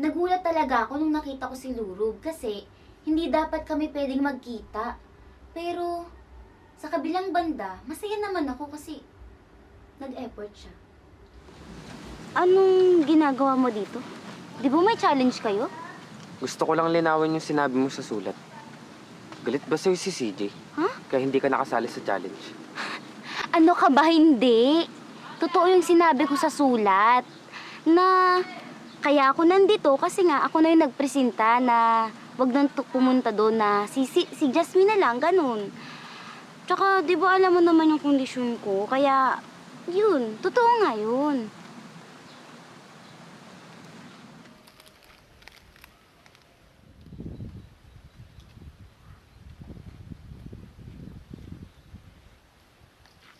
Nagulat talaga ako nung nakita ko si Lurub kasi hindi dapat kami pwedeng magkita. Pero sa kabilang banda, masaya naman ako kasi nag-effort siya. Anong ginagawa mo dito? Di ba may challenge kayo? Gusto ko lang linawin yung sinabi mo sa sulat. Galit ba sa'yo si CJ? Ha? Kaya hindi ka nakasali sa challenge. Ano ka ba hindi? Totoo yung sinabi ko sa sulat. Na kaya ako nandito kasi nga ako na yung nagpresenta na wag nang pumunta doon na si Jasmine na lang, ganun. Tsaka di ba alam mo naman yung kondisyon ko, kaya yun, totoo nga yun.